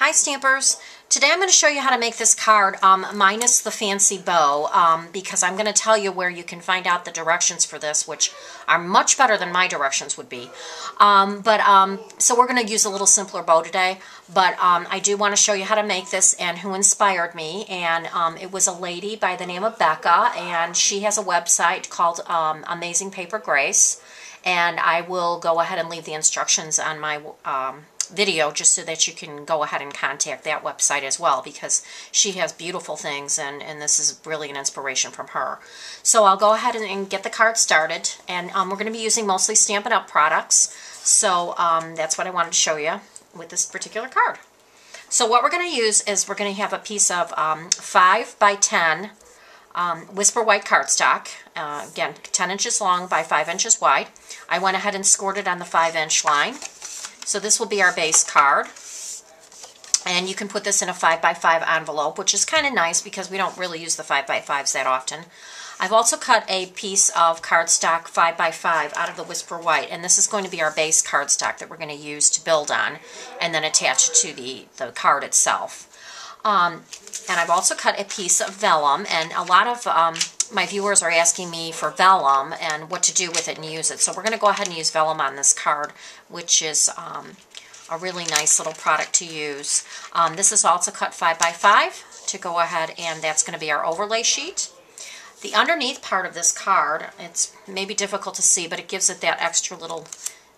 Hi Stampers! Today I'm going to show you how to make this card minus the fancy bow because I'm going to tell you where you can find out the directions for this, which are much better than my directions would be. So we're going to use a little simpler bow today, but I do want to show you how to make this and who inspired me. And it was a lady by the name of Becca, and she has a website called Amazing Paper Grace, and I will go ahead and leave the instructions on my video just so that you can go ahead and contact that website as well, because she has beautiful things and this is really an inspiration from her. So I'll go ahead and get the card started, and we're going to be using mostly Stampin' Up! Products, so that's what I wanted to show you with this particular card. So what we're going to use is we're going to have a piece of 5 by 10 Whisper White cardstock, again 10 inches long by 5 inches wide. I went ahead and scored it on the 5-inch line. So this will be our base card, and you can put this in a 5x5 envelope, which is kind of nice because we don't really use the 5x5s that often. I've also cut a piece of cardstock 5x5 out of the Whisper White, and this is going to be our base cardstock that we're going to use to build on and then attach it to the card itself. And I've also cut a piece of vellum, and a lot of my viewers are asking me for vellum and what to do with it and use it. So we're going to go ahead and use vellum on this card, which is a really nice little product to use. This is also cut 5x5 to go ahead, and that's going to be our overlay sheet. The underneath part of this card, it's maybe difficult to see, but it gives it that extra little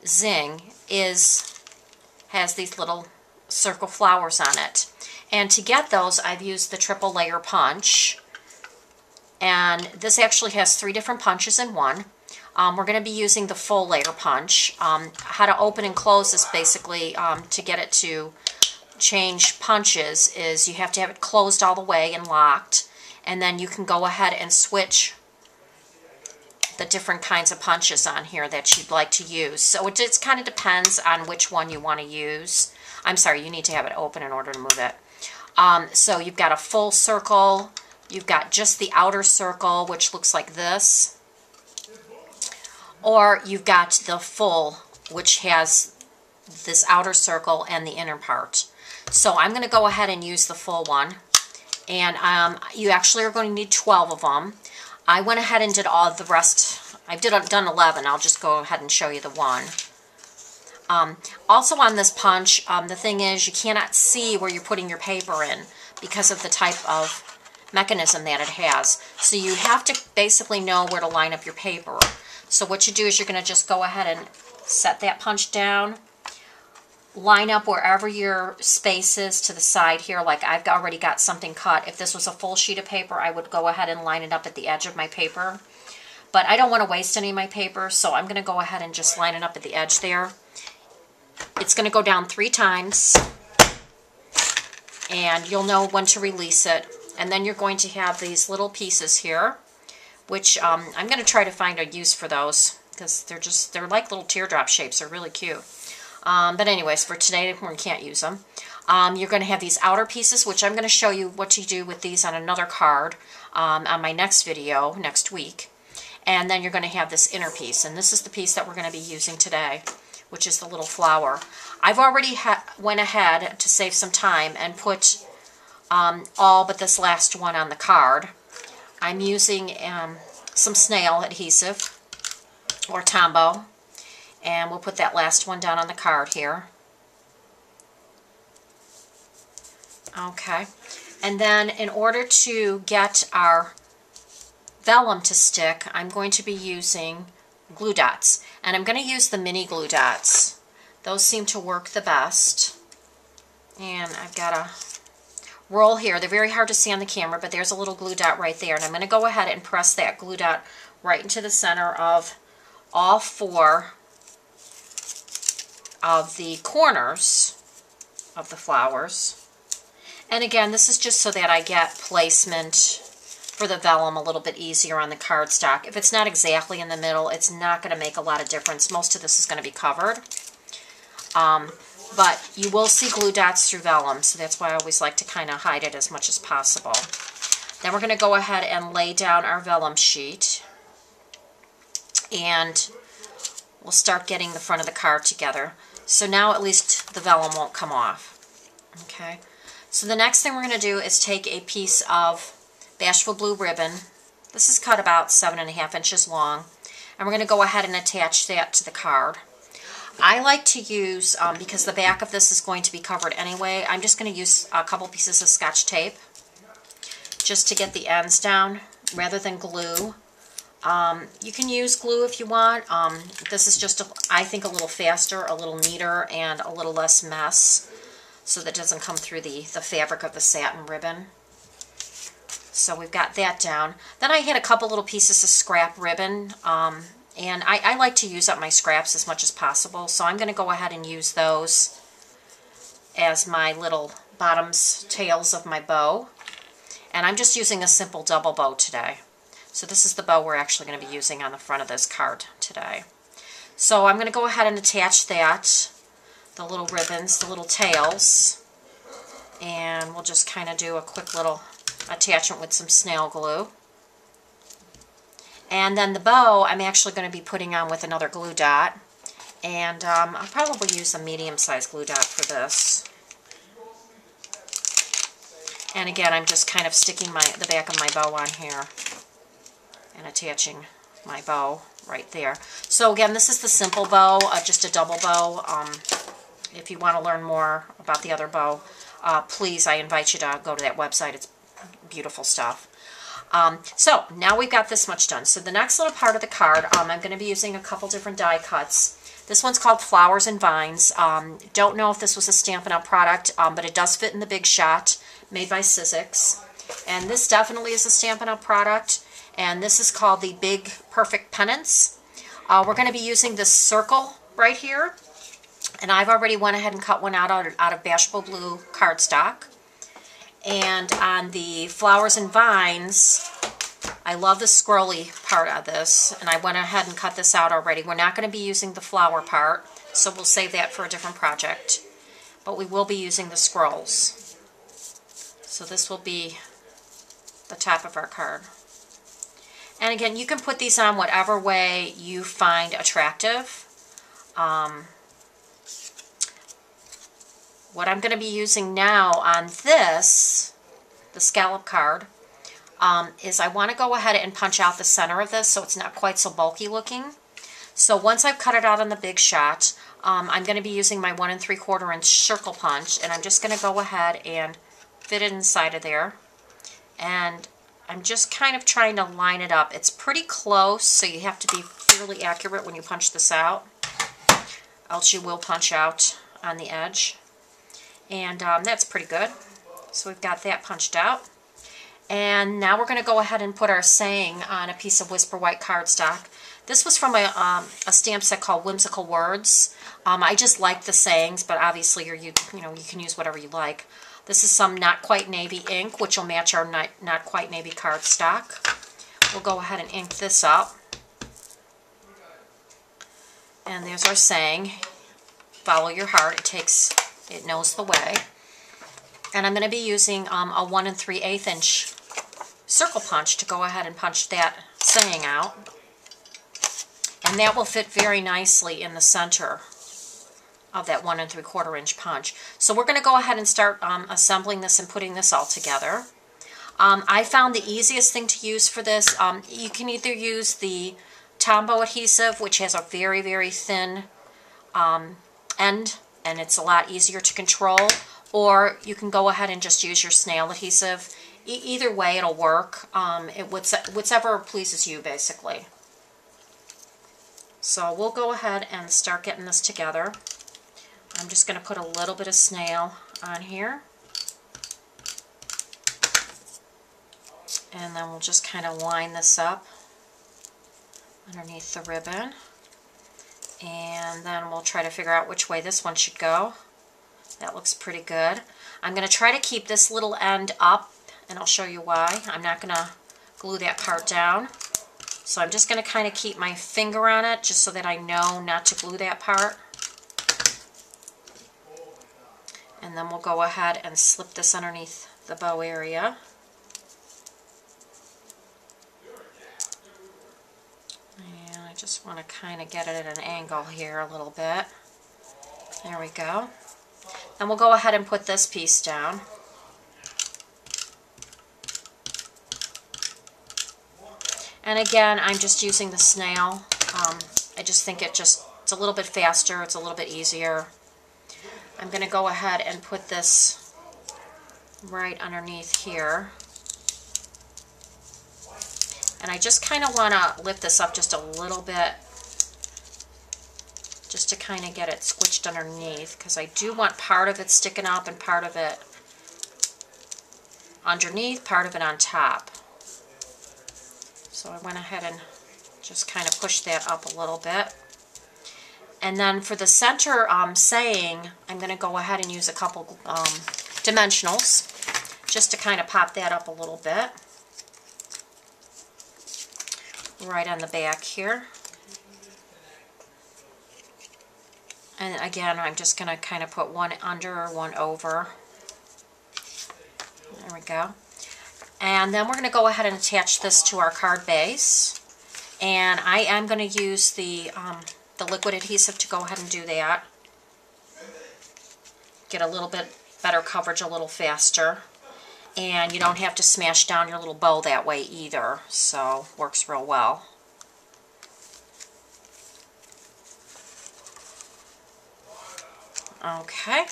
zing, has these little circle flowers on it. And to get those, I've used the triple layer punch. And this actually has 3 different punches in one. We're going to be using the full layer punch. How to open and close this basically to get it to change punches is you have to have it closed all the way and locked. And then you can go ahead and switch the different kinds of punches on here that you'd like to use. So it just kind of depends on which one you want to use. I'm sorry, you need to have it open in order to move it. So you've got a full circle, you've got just the outer circle, which looks like this, or you've got the full, which has this outer circle and the inner part. So I'm going to go ahead and use the full one, and you actually are going to need 12 of them. I went ahead and did all the rest. I've done 11. I'll just go ahead and show you the one. Also on this punch, the thing is you cannot see where you're putting your paper in because of the type of mechanism that it has. So you have to basically know where to line up your paper. So what you do is you're going to just go ahead and set that punch down, line up wherever your space is to the side here. Like I've already got something cut. If this was a full sheet of paper, I would go ahead and line it up at the edge of my paper. But I don't want to waste any of my paper, so I'm going to go ahead and just line it up at the edge there. It's going to go down 3 times, and you'll know when to release it. And then you're going to have these little pieces here, which I'm going to try to find a use for those because they're like little teardrop shapes. They're really cute. But anyways, for today we can't use them. You're going to have these outer pieces, which I'm going to show you what to do with these on another card on my next video next week. And then you're going to have this inner piece, and this is the piece that we're going to be using today, which is the little flower. I've already went ahead to save some time and put all but this last one on the card. I'm using some snail adhesive or Tombow, and we'll put that last one down on the card here. Okay, and then in order to get our vellum to stick, I'm going to be using glue dots, and I'm going to use the mini glue dots. Those seem to work the best. And I've got a roll here. They're very hard to see on the camera, but there's a little glue dot right there, and I'm going to go ahead and press that glue dot right into the center of all 4 of the corners of the flowers. And again, this is just so that I get placement for the vellum a little bit easier on the cardstock. If it's not exactly in the middle, it's not going to make a lot of difference. Most of this is going to be covered. But you will see glue dots through vellum, so that's why I always like to kind of hide it as much as possible. Then we're going to go ahead and lay down our vellum sheet, and we'll start getting the front of the card together. So now at least the vellum won't come off. Okay, so the next thing we're going to do is take a piece of Bashful Blue ribbon. This is cut about 7.5 inches long, and we're going to go ahead and attach that to the card. I like to use, because the back of this is going to be covered anyway, I'm just going to use a couple pieces of Scotch tape just to get the ends down rather than glue. You can use glue if you want. This is just, I think, a little faster, a little neater, and a little less mess, so that it doesn't come through the fabric of the satin ribbon. So we've got that down. Then I had a couple little pieces of scrap ribbon, and I like to use up my scraps as much as possible, so I'm going to go ahead and use those as my little bottoms, tails of my bow. And I'm just using a simple double bow today. So this is the bow we're actually going to be using on the front of this card today. So I'm going to go ahead and attach that, the little ribbons, the little tails, and we'll just kind of do a quick little attachment with some snail glue. And then the bow I'm actually going to be putting on with another glue dot, and I'll probably use a medium-sized glue dot for this. And again, I'm just kind of sticking the back of my bow on here and attaching my bow right there. So again, this is the simple bow, just a double bow. If you want to learn more about the other bow, please, I invite you to go to that website. It's beautiful stuff. So now we've got this much done. So the next little part of the card, I'm going to be using a couple different die cuts. This one's called Flowers and Vines. Don't know if this was a Stampin' Up! Product, but it does fit in the Big Shot, made by Sizzix. And this definitely is a Stampin' Up! Product. And this is called the Big Perfect Pennants. We're going to be using this circle right here. And I've already went ahead and cut one out of Bashful Blue cardstock. And on the Flowers and Vines, I love the scrolly part of this, and I went ahead and cut this out already. We're not going to be using the flower part, so we'll save that for a different project. But we will be using the scrolls. So this will be the top of our card. And again, you can put these on whatever way you find attractive. What I'm going to be using now on this, the scallop card, is I want to go ahead and punch out the center of this so it's not quite so bulky looking. So once I've cut it out on the Big Shot, I'm going to be using my 1 3/4 inch circle punch, and I'm just going to go ahead and fit it inside of there. And I'm just kind of trying to line it up. It's pretty close, so you have to be fairly accurate when you punch this out, else you will punch out on the edge. And that's pretty good. So we've got that punched out. And now we're going to go ahead and put our saying on a piece of Whisper White cardstock. This was from a stamp set called Whimsical Words. I just like the sayings, but obviously you can use whatever you like. This is some Not Quite Navy ink, which will match our Not Quite Navy cardstock. We'll go ahead and ink this up. And there's our saying, follow your heart, it knows the way. And I'm going to be using a 1 3/8 inch circle punch to go ahead and punch that saying out. And that will fit very nicely in the center of that 1 3/4 inch punch. So we're going to go ahead and start assembling this and putting this all together. I found the easiest thing to use for this, you can either use the Tombow adhesive, which has a very, very thin end, and it's a lot easier to control, or you can go ahead and just use your snail adhesive. Either way, it'll work. Whichever pleases you, basically. So we'll go ahead and start getting this together. I'm just going to put a little bit of snail on here. And then we'll just kind of line this up underneath the ribbon. And then we'll try to figure out which way this one should go. That looks pretty good. I'm going to try to keep this little end up, and I'll show you why. I'm not going to glue that part down. So I'm just going to kind of keep my finger on it just so that I know not to glue that part. And then we'll go ahead and slip this underneath the bow area. And I just want to kind of get it at an angle here a little bit. There we go. And we'll go ahead and put this piece down. And again, I'm just using the snail. I just think it's a little bit faster, it's a little bit easier. I'm going to go ahead and put this right underneath here. And I just kind of want to lift this up just a little bit, just to kind of get it squished underneath, because I do want part of it sticking up and part of it underneath, part of it on top. So I went ahead and just kind of pushed that up a little bit. And then for the center saying, I'm going to go ahead and use a couple dimensionals just to kind of pop that up a little bit. Right on the back here. And again, I'm just going to kind of put one under, one over. There we go. And then we're going to go ahead and attach this to our card base. And I am going to use the liquid adhesive to go ahead and do that. Get a little bit better coverage a little faster. And you don't have to smash down your little bow that way either. So, works real well. Okay.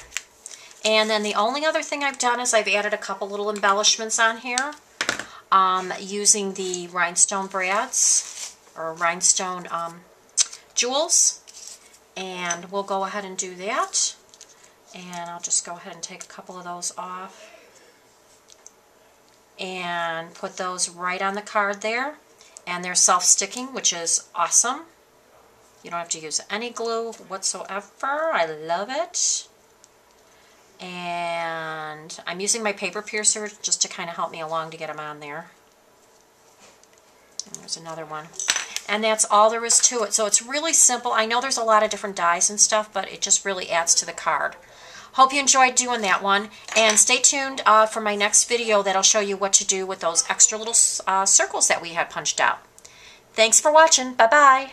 And then the only other thing I've done is I've added a couple little embellishments on here using the rhinestone brads or rhinestone jewels. And we'll go ahead and do that. And I'll just go ahead and take a couple of those off and put those right on the card there. And they're self-sticking, which is awesome. You don't have to use any glue whatsoever. I love it. And I'm using my paper piercer just to kind of help me along to get them on there. And there's another one. And that's all there is to it. So it's really simple. I know there's a lot of different dies and stuff, but it just really adds to the card. Hope you enjoyed doing that one. And stay tuned for my next video that'll show you what to do with those extra little circles that we had punched out. Thanks for watching. Bye-bye.